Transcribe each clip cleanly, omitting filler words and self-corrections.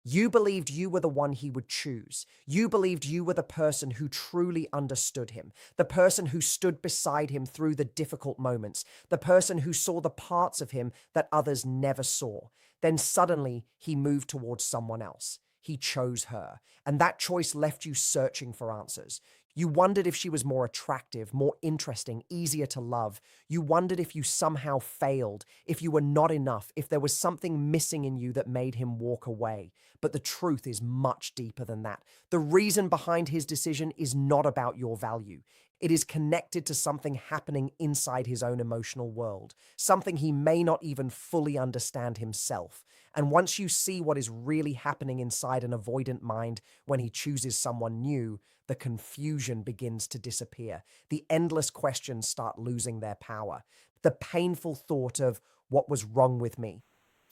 You believed you were the one he would choose. You believed you were the person who truly understood him, the person who stood beside him through the difficult moments, the person who saw the parts of him that others never saw. Then suddenly he moved towards someone else. He chose her, and that choice left you searching for answers. You wondered if she was more attractive, more interesting, easier to love. You wondered if you somehow failed, if you were not enough, if there was something missing in you that made him walk away. But the truth is much deeper than that. The reason behind his decision is not about your value. It is connected to something happening inside his own emotional world, something he may not even fully understand himself. And once you see what is really happening inside an avoidant mind when he chooses someone new, the confusion begins to disappear. The endless questions start losing their power. The painful thought of what was wrong with me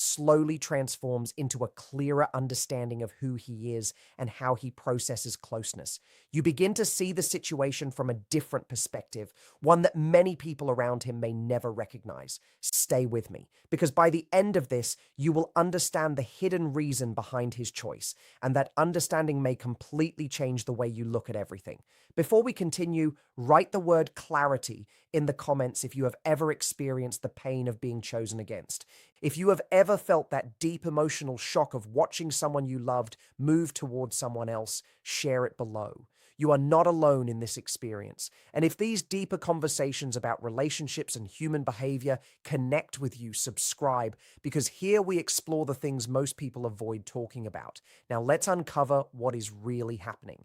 slowly transforms into a clearer understanding of who he is and how he processes closeness. You begin to see the situation from a different perspective, one that many people around him may never recognize. Stay with me, because by the end of this, you will understand the hidden reason behind his choice, and that understanding may completely change the way you look at everything. Before we continue, write the word clarity in the comments if you have ever experienced the pain of being chosen against. If you have ever felt that deep emotional shock of watching someone you loved move towards someone else, share it below. You are not alone in this experience. And if these deeper conversations about relationships and human behavior connect with you, subscribe, because here we explore the things most people avoid talking about. Now let's uncover what is really happening.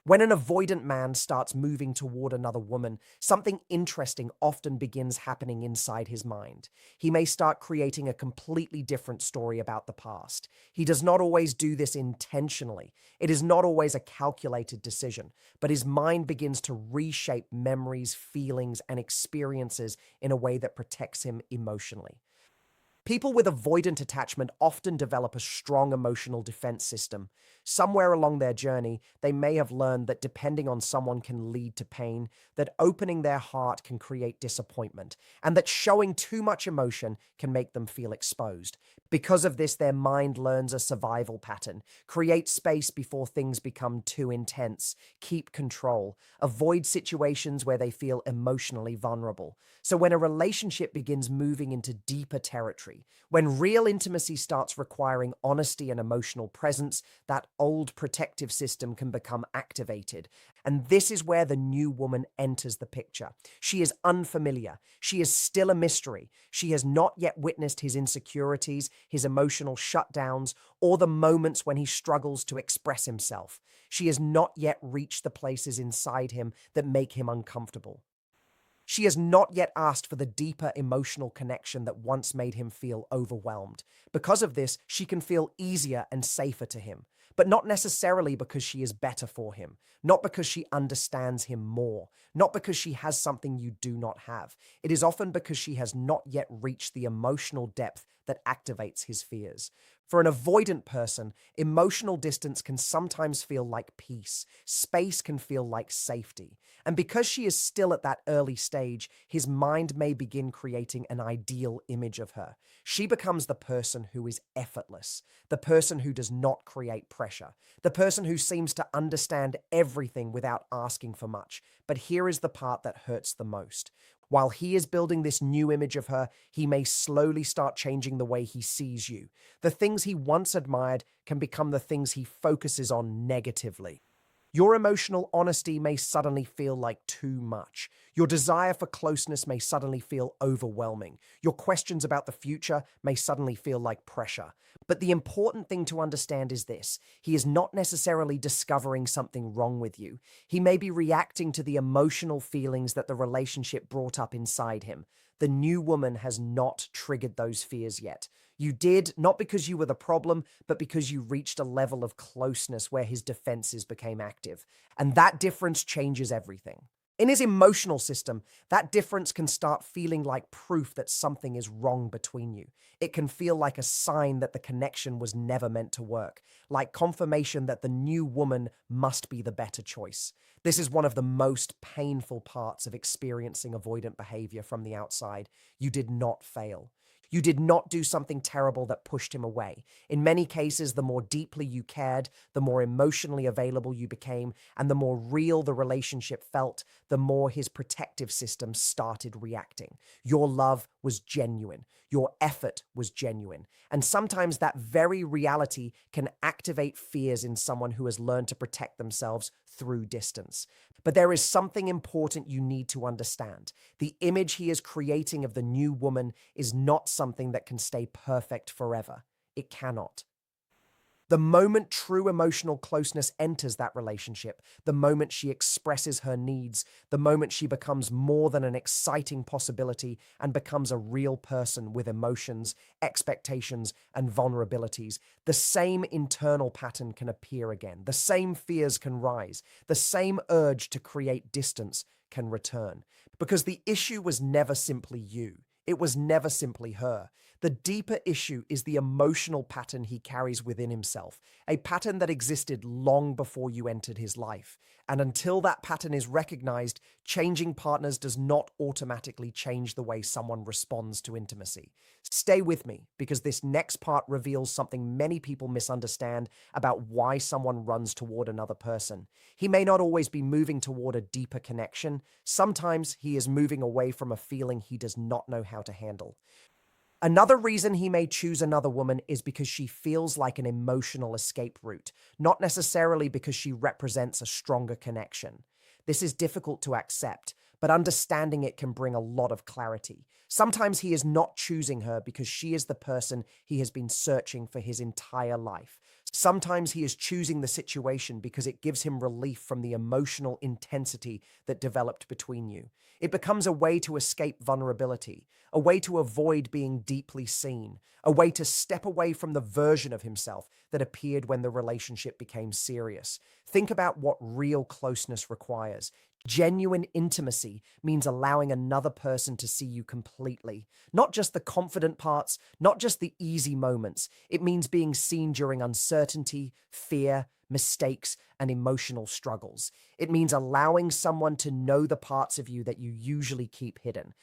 When an avoidant man starts moving toward another woman, something interesting often begins happening inside his mind. He may start creating a completely different story about the past. He does not always do this intentionally. It is not always a calculated decision, but his mind begins to reshape memories, feelings, and experiences in a way that protects him emotionally. People with avoidant attachment often develop a strong emotional defense system. Somewhere along their journey, they may have learned that depending on someone can lead to pain, that opening their heart can create disappointment, and that showing too much emotion can make them feel exposed. Because of this, their mind learns a survival pattern: create space before things become too intense, keep control, avoid situations where they feel emotionally vulnerable. So when a relationship begins moving into deeper territory, when real intimacy starts requiring honesty and emotional presence, that old protective system can become activated. And this is where the new woman enters the picture. She is unfamiliar. She is still a mystery. She has not yet witnessed his insecurities, his emotional shutdowns, or the moments when he struggles to express himself. She has not yet reached the places inside him that make him uncomfortable. She has not yet asked for the deeper emotional connection that once made him feel overwhelmed. Because of this, she can feel easier and safer to him, but not necessarily because she is better for him, not because she understands him more, not because she has something you do not have. It is often because she has not yet reached the emotional depth that activates his fears. For an avoidant person, emotional distance can sometimes feel like peace. Space can feel like safety. And because she is still at that early stage, his mind may begin creating an ideal image of her. She becomes the person who is effortless, the person who does not create pressure, the person who seems to understand everything without asking for much. But here is the part that hurts the most. While he is building this new image of her, he may slowly start changing the way he sees you. The things he once admired can become the things he focuses on negatively. Your emotional honesty may suddenly feel like too much. Your desire for closeness may suddenly feel overwhelming. Your questions about the future may suddenly feel like pressure. But the important thing to understand is this: he is not necessarily discovering something wrong with you. He may be reacting to the emotional feelings that the relationship brought up inside him. The new woman has not triggered those fears yet. You did, not because you were the problem, but because you reached a level of closeness where his defenses became active. And that difference changes everything. In his emotional system, that difference can start feeling like proof that something is wrong between you. It can feel like a sign that the connection was never meant to work, like confirmation that the new woman must be the better choice. This is one of the most painful parts of experiencing avoidant behavior from the outside. You did not fail. You did not do something terrible that pushed him away. In many cases, the more deeply you cared, the more emotionally available you became, and the more real the relationship felt, the more his protective system started reacting. Your love was genuine. Your effort was genuine. And sometimes that very reality can activate fears in someone who has learned to protect themselves through distance. But there is something important you need to understand. The image he is creating of the new woman is not something that can stay perfect forever. It cannot. The moment true emotional closeness enters that relationship, the moment she expresses her needs, the moment she becomes more than an exciting possibility and becomes a real person with emotions, expectations, and vulnerabilities, the same internal pattern can appear again. The same fears can rise. The same urge to create distance can return. Because the issue was never simply you. It was never simply her. The deeper issue is the emotional pattern he carries within himself, a pattern that existed long before you entered his life. And until that pattern is recognized, changing partners does not automatically change the way someone responds to intimacy. Stay with me, because this next part reveals something many people misunderstand about why someone runs toward another person. He may not always be moving toward a deeper connection. Sometimes he is moving away from a feeling he does not know how to handle. Another reason he may choose another woman is because she feels like an emotional escape route, not necessarily because she represents a stronger connection. This is difficult to accept, but understanding it can bring a lot of clarity. Sometimes he is not choosing her because she is the person he has been searching for his entire life. Sometimes he is choosing the situation because it gives him relief from the emotional intensity that developed between you. It becomes a way to escape vulnerability, a way to avoid being deeply seen, a way to step away from the version of himself that appeared when the relationship became serious. Think about what real closeness requires. Genuine intimacy means allowing another person to see you completely. Not just the confident parts, not just the easy moments. It means being seen during uncertainty, fear, mistakes, and emotional struggles. It means allowing someone to know the parts of you that you usually keep hidden.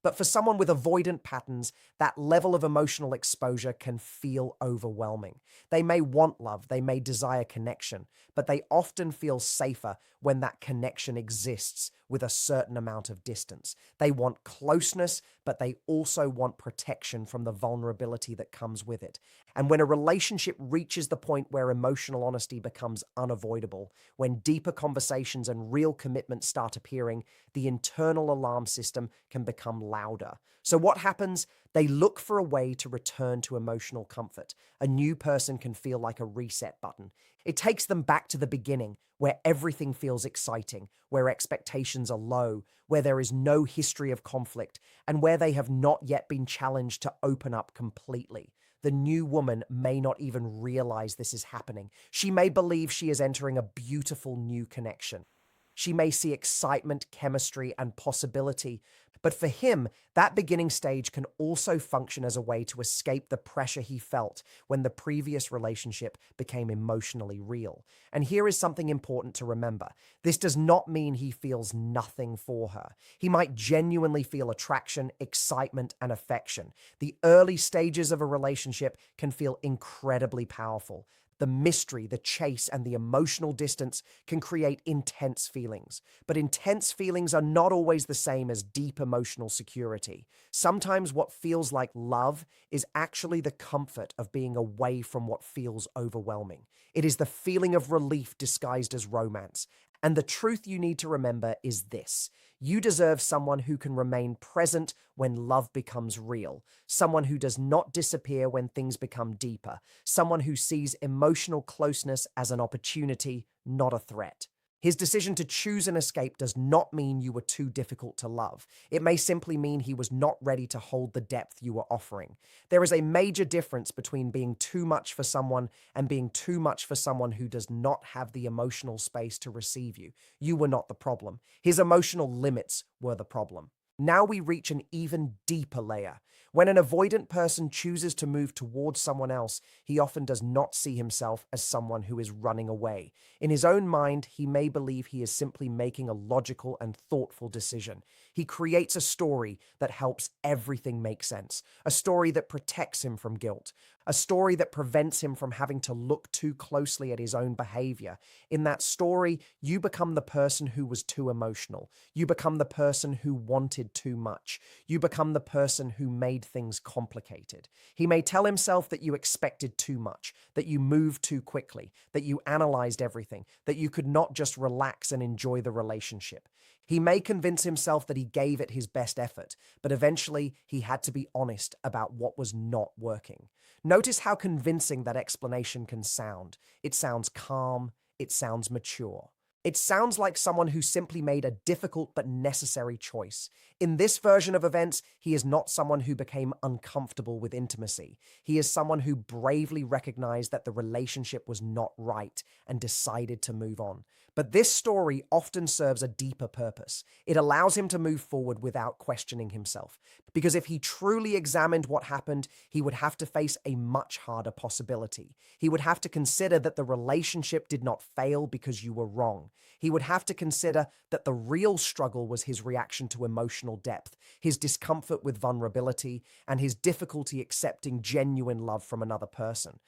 But for someone with avoidant patterns, that level of emotional exposure can feel overwhelming. They may want love, they may desire connection, but they often feel safer when that connection exists with a certain amount of distance. They want closeness, but they also want protection from the vulnerability that comes with it. And when a relationship reaches the point where emotional honesty becomes unavoidable, when deeper conversations and real commitment start appearing, the internal alarm system can become louder. So what happens? They look for a way to return to emotional comfort. A new person can feel like a reset button. It takes them back to the beginning, where everything feels exciting, where expectations are low, where there is no history of conflict, and where they have not yet been challenged to open up completely. The new woman may not even realize this is happening. She may believe she is entering a beautiful new connection. She may see excitement, chemistry, and possibility. But for him, that beginning stage can also function as a way to escape the pressure he felt when the previous relationship became emotionally real. And here is something important to remember. This does not mean he feels nothing for her. He might genuinely feel attraction, excitement, and affection. The early stages of a relationship can feel incredibly powerful. The mystery, the chase, and the emotional distance can create intense feelings. But intense feelings are not always the same as deep emotional security. Sometimes what feels like love is actually the comfort of being away from what feels overwhelming. It is the feeling of relief disguised as romance. And the truth you need to remember is this: you deserve someone who can remain present when love becomes real, someone who does not disappear when things become deeper, someone who sees emotional closeness as an opportunity, not a threat. His decision to choose an escape does not mean you were too difficult to love. It may simply mean he was not ready to hold the depth you were offering. There is a major difference between being too much for someone and being too much for someone who does not have the emotional space to receive you. You were not the problem. His emotional limits were the problem. Now we reach an even deeper layer. When an avoidant person chooses to move towards someone else, he often does not see himself as someone who is running away. In his own mind, he may believe he is simply making a logical and thoughtful decision. He creates a story that helps everything make sense, a story that protects him from guilt, a story that prevents him from having to look too closely at his own behavior. In that story, you become the person who was too emotional. You become the person who wanted too much. You become the person who made things complicated. He may tell himself that you expected too much, that you moved too quickly, that you analyzed everything, that you could not just relax and enjoy the relationship. He may convince himself that he gave it his best effort, but eventually he had to be honest about what was not working. Notice how convincing that explanation can sound. It sounds calm, it sounds mature. It sounds like someone who simply made a difficult but necessary choice. In this version of events, he is not someone who became uncomfortable with intimacy. He is someone who bravely recognized that the relationship was not right and decided to move on. But this story often serves a deeper purpose. It allows him to move forward without questioning himself. Because if he truly examined what happened, he would have to face a much harder possibility. He would have to consider that the relationship did not fail because you were wrong. He would have to consider that the real struggle was his reaction to emotional depth, his discomfort with vulnerability, and his difficulty accepting genuine love from another person.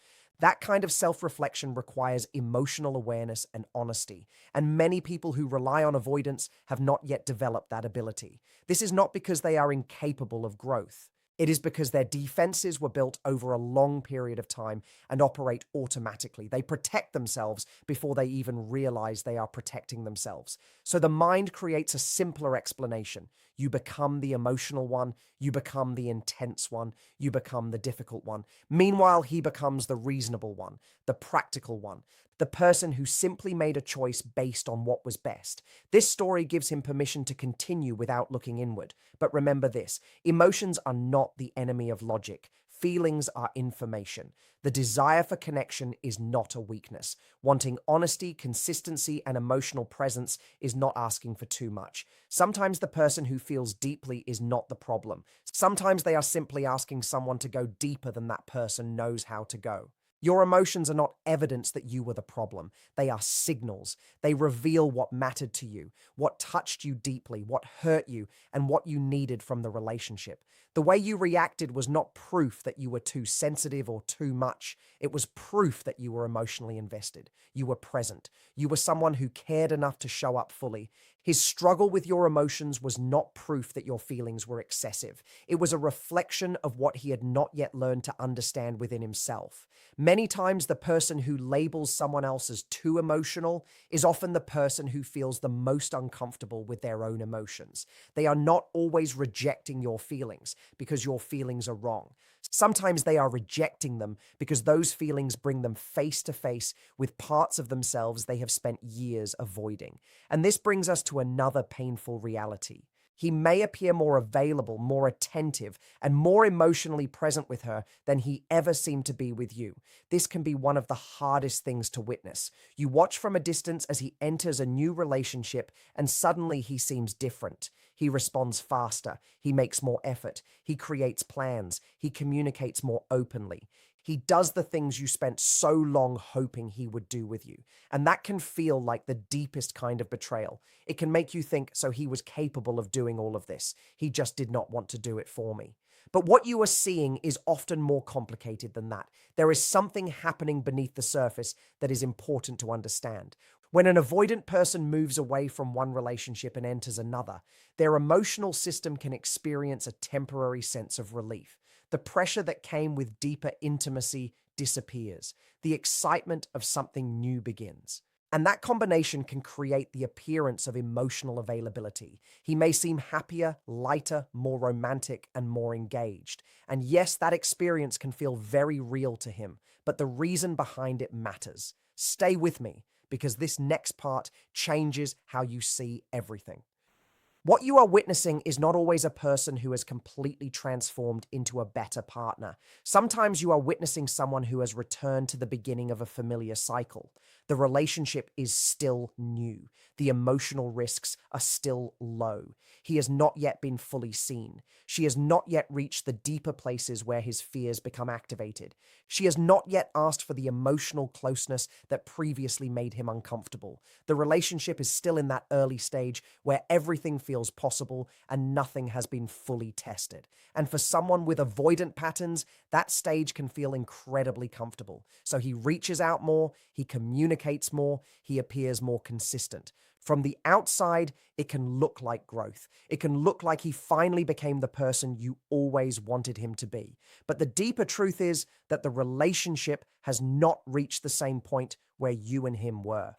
That kind of self-reflection requires emotional awareness and honesty, and many people who rely on avoidance have not yet developed that ability. This is not because they are incapable of growth. It is because their defenses were built over a long period of time and operate automatically. They protect themselves before they even realize they are protecting themselves. So the mind creates a simpler explanation. You become the emotional one, you become the intense one, you become the difficult one. Meanwhile, he becomes the reasonable one, the practical one, the person who simply made a choice based on what was best. This story gives him permission to continue without looking inward. But remember this, emotions are not the enemy of logic. Feelings are information. The desire for connection is not a weakness. Wanting honesty, consistency, and emotional presence is not asking for too much. Sometimes the person who feels deeply is not the problem. Sometimes they are simply asking someone to go deeper than that person knows how to go. Your emotions are not evidence that you were the problem. They are signals. They reveal what mattered to you, what touched you deeply, what hurt you, and what you needed from the relationship. The way you reacted was not proof that you were too sensitive or too much. It was proof that you were emotionally invested. You were present. You were someone who cared enough to show up fully. His struggle with your emotions was not proof that your feelings were excessive. It was a reflection of what he had not yet learned to understand within himself. Many times, the person who labels someone else as too emotional is often the person who feels the most uncomfortable with their own emotions. They are not always rejecting your feelings because your feelings are wrong. Sometimes they are rejecting them because those feelings bring them face to face with parts of themselves they have spent years avoiding. And this brings us to another painful reality. He may appear more available, more attentive, and more emotionally present with her than he ever seemed to be with you. This can be one of the hardest things to witness. You watch from a distance as he enters a new relationship, and suddenly he seems different. He responds faster. He makes more effort. He creates plans. He communicates more openly. He does the things you spent so long hoping he would do with you. And that can feel like the deepest kind of betrayal. It can make you think, so he was capable of doing all of this. He just did not want to do it for me. But what you are seeing is often more complicated than that. There is something happening beneath the surface that is important to understand. When an avoidant person moves away from one relationship and enters another, their emotional system can experience a temporary sense of relief. The pressure that came with deeper intimacy disappears. The excitement of something new begins. And that combination can create the appearance of emotional availability. He may seem happier, lighter, more romantic, and more engaged. And yes, that experience can feel very real to him, but the reason behind it matters. Stay with me, because this next part changes how you see everything. What you are witnessing is not always a person who has completely transformed into a better partner. Sometimes you are witnessing someone who has returned to the beginning of a familiar cycle. The relationship is still new. The emotional risks are still low. He has not yet been fully seen. She has not yet reached the deeper places where his fears become activated. She has not yet asked for the emotional closeness that previously made him uncomfortable. The relationship is still in that early stage where everything feels possible and nothing has been fully tested. And for someone with avoidant patterns, that stage can feel incredibly comfortable. So he reaches out more, he communicates more, he appears more consistent. From the outside, it can look like growth. It can look like he finally became the person you always wanted him to be. But the deeper truth is that the relationship has not reached the same point where you and him were.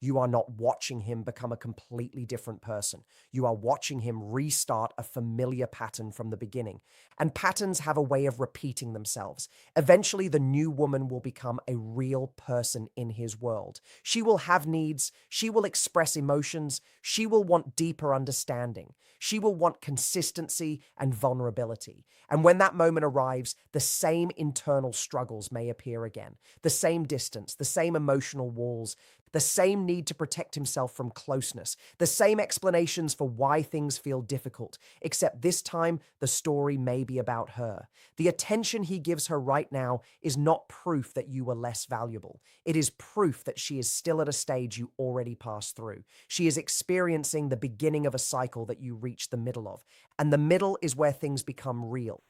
You are not watching him become a completely different person. You are watching him restart a familiar pattern from the beginning. And patterns have a way of repeating themselves. Eventually, the new woman will become a real person in his world. She will have needs. She will express emotions. She will want deeper understanding. She will want consistency and vulnerability. And when that moment arrives, the same internal struggles may appear again. The same distance, the same emotional walls, the same need to protect himself from closeness, the same explanations for why things feel difficult, except this time the story may be about her. The attention he gives her right now is not proof that you were less valuable. It is proof that she is still at a stage you already passed through. She is experiencing the beginning of a cycle that you reached the middle of, and the middle is where things become real.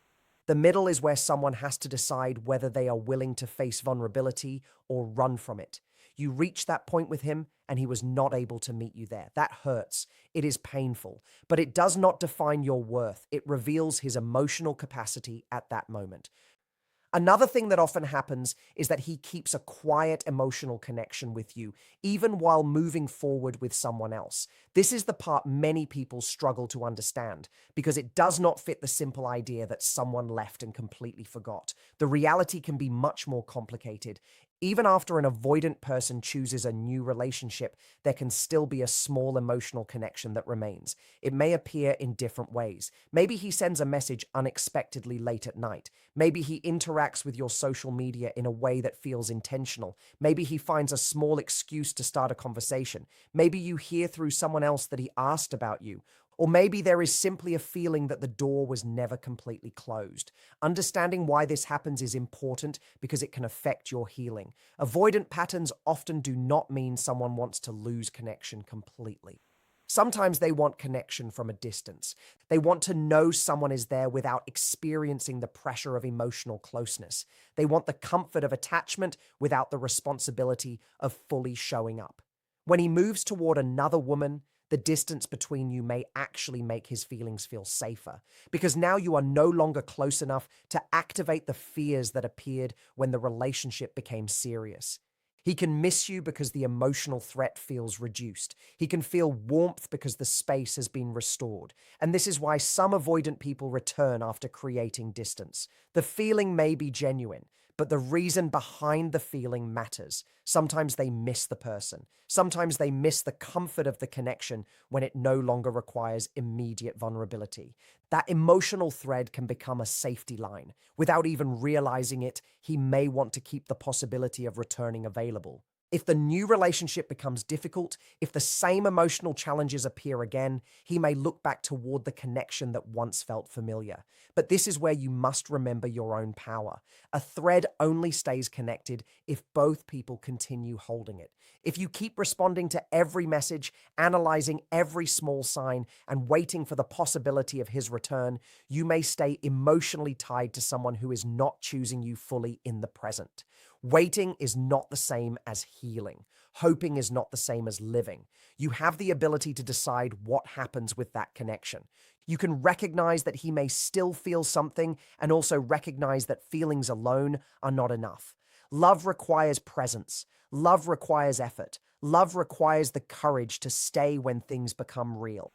The middle is where someone has to decide whether they are willing to face vulnerability or run from it. You reached that point with him and he was not able to meet you there. That hurts. It is painful, but it does not define your worth. It reveals his emotional capacity at that moment. Another thing that often happens is that he keeps a quiet emotional connection with you, even while moving forward with someone else. This is the part many people struggle to understand because it does not fit the simple idea that someone left and completely forgot. The reality can be much more complicated. Even after an avoidant person chooses a new relationship, there can still be a small emotional connection that remains. It may appear in different ways. Maybe he sends a message unexpectedly late at night. Maybe he interacts with your social media in a way that feels intentional. Maybe he finds a small excuse to start a conversation. Maybe you hear through someone else that he asked about you. Or maybe there is simply a feeling that the door was never completely closed. Understanding why this happens is important because it can affect your healing. Avoidant patterns often do not mean someone wants to lose connection completely. Sometimes they want connection from a distance. They want to know someone is there without experiencing the pressure of emotional closeness. They want the comfort of attachment without the responsibility of fully showing up. When he moves toward another woman, the distance between you may actually make his feelings feel safer, because now you are no longer close enough to activate the fears that appeared when the relationship became serious. He can miss you because the emotional threat feels reduced. He can feel warmth because the space has been restored. And this is why some avoidant people return after creating distance. The feeling may be genuine, but the reason behind the feeling matters. Sometimes they miss the person. Sometimes they miss the comfort of the connection when it no longer requires immediate vulnerability. That emotional thread can become a safety line. Without even realizing it, he may want to keep the possibility of returning available. If the new relationship becomes difficult, if the same emotional challenges appear again, he may look back toward the connection that once felt familiar. But this is where you must remember your own power. A thread only stays connected if both people continue holding it. If you keep responding to every message, analyzing every small sign, and waiting for the possibility of his return, you may stay emotionally tied to someone who is not choosing you fully in the present. Waiting is not the same as healing. Hoping is not the same as living. You have the ability to decide what happens with that connection. You can recognize that he may still feel something and also recognize that feelings alone are not enough. Love requires presence. Love requires effort. Love requires the courage to stay when things become real.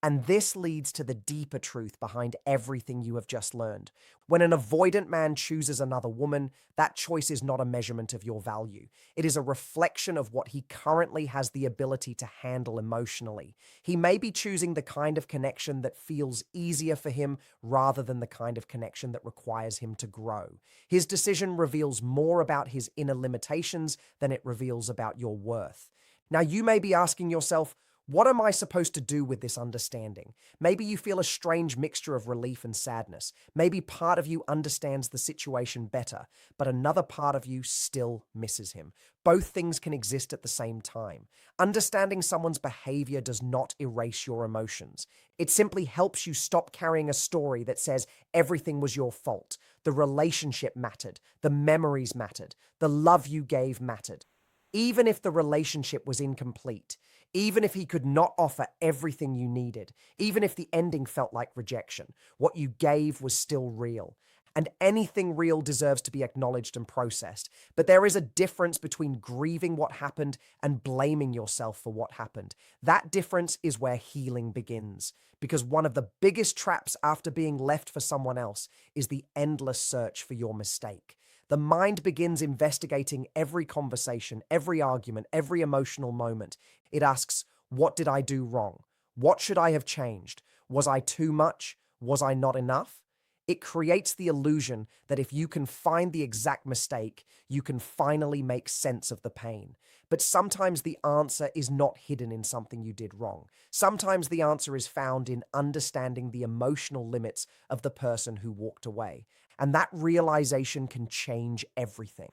And this leads to the deeper truth behind everything you have just learned. When an avoidant man chooses another woman, that choice is not a measurement of your value. It is a reflection of what he currently has the ability to handle emotionally. He may be choosing the kind of connection that feels easier for him rather than the kind of connection that requires him to grow. His decision reveals more about his inner limitations than it reveals about your worth. Now, you may be asking yourself, what am I supposed to do with this understanding? Maybe you feel a strange mixture of relief and sadness. Maybe part of you understands the situation better, but another part of you still misses him. Both things can exist at the same time. Understanding someone's behavior does not erase your emotions. It simply helps you stop carrying a story that says everything was your fault. The relationship mattered. The memories mattered. The love you gave mattered. Even if the relationship was incomplete, even if he could not offer everything you needed, even if the ending felt like rejection, what you gave was still real. And anything real deserves to be acknowledged and processed. But there is a difference between grieving what happened and blaming yourself for what happened. That difference is where healing begins. Because one of the biggest traps after being left for someone else is the endless search for your mistake. The mind begins investigating every conversation, every argument, every emotional moment. It asks, what did I do wrong? What should I have changed? Was I too much? Was I not enough? It creates the illusion that if you can find the exact mistake, you can finally make sense of the pain. But sometimes the answer is not hidden in something you did wrong. Sometimes the answer is found in understanding the emotional limits of the person who walked away. And that realization can change everything.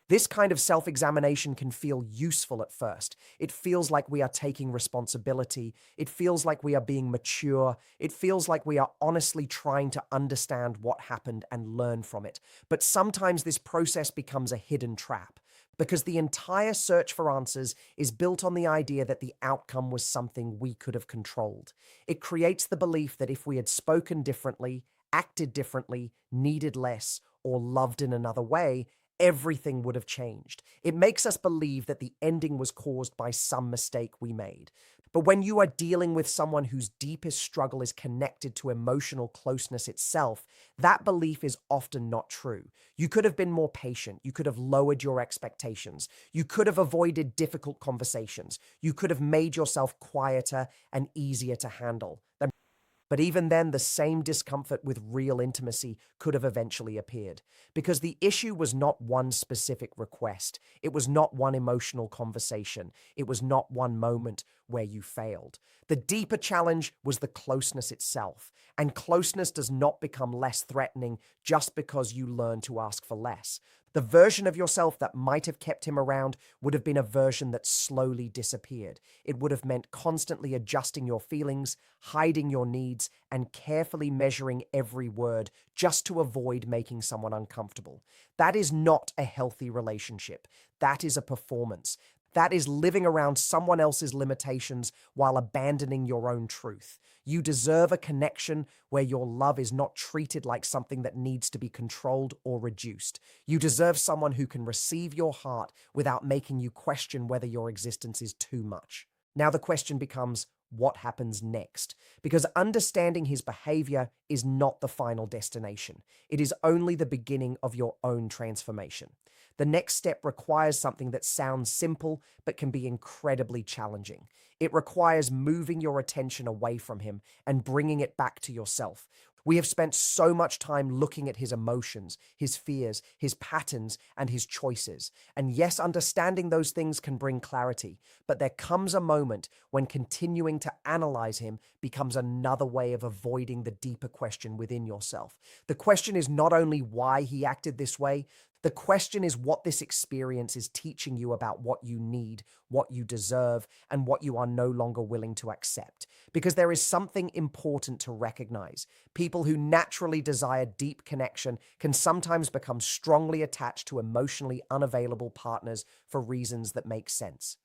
This kind of self-examination can feel useful at first. It feels like we are taking responsibility. It feels like we are being mature. It feels like we are honestly trying to understand what happened and learn from it. But sometimes this process becomes a hidden trap because the entire search for answers is built on the idea that the outcome was something we could have controlled. It creates the belief that if we had spoken differently, acted differently, needed less, or loved in another way, everything would have changed. It makes us believe that the ending was caused by some mistake we made. But when you are dealing with someone whose deepest struggle is connected to emotional closeness itself, that belief is often not true. You could have been more patient. You could have lowered your expectations. You could have avoided difficult conversations. You could have made yourself quieter and easier to handle. But even then, the same discomfort with real intimacy could have eventually appeared. Because the issue was not one specific request. It was not one emotional conversation. It was not one moment where you failed. The deeper challenge was the closeness itself. And closeness does not become less threatening just because you learn to ask for less. The version of yourself that might have kept him around would have been a version that slowly disappeared. It would have meant constantly adjusting your feelings, hiding your needs, and carefully measuring every word just to avoid making someone uncomfortable. That is not a healthy relationship. That is a performance. That is living around someone else's limitations while abandoning your own truth. You deserve a connection where your love is not treated like something that needs to be controlled or reduced. You deserve someone who can receive your heart without making you question whether your existence is too much. Now the question becomes, what happens next? Because understanding his behavior is not the final destination. It is only the beginning of your own transformation. The next step requires something that sounds simple but can be incredibly challenging. It requires moving your attention away from him and bringing it back to yourself. We have spent so much time looking at his emotions, his fears, his patterns, and his choices. And yes, understanding those things can bring clarity, but there comes a moment when continuing to analyze him becomes another way of avoiding the deeper question within yourself. The question is not only why he acted this way, the question is what this experience is teaching you about what you need, what you deserve, and what you are no longer willing to accept. Because there is something important to recognize. People who naturally desire deep connection can sometimes become strongly attached to emotionally unavailable partners for reasons that make sense.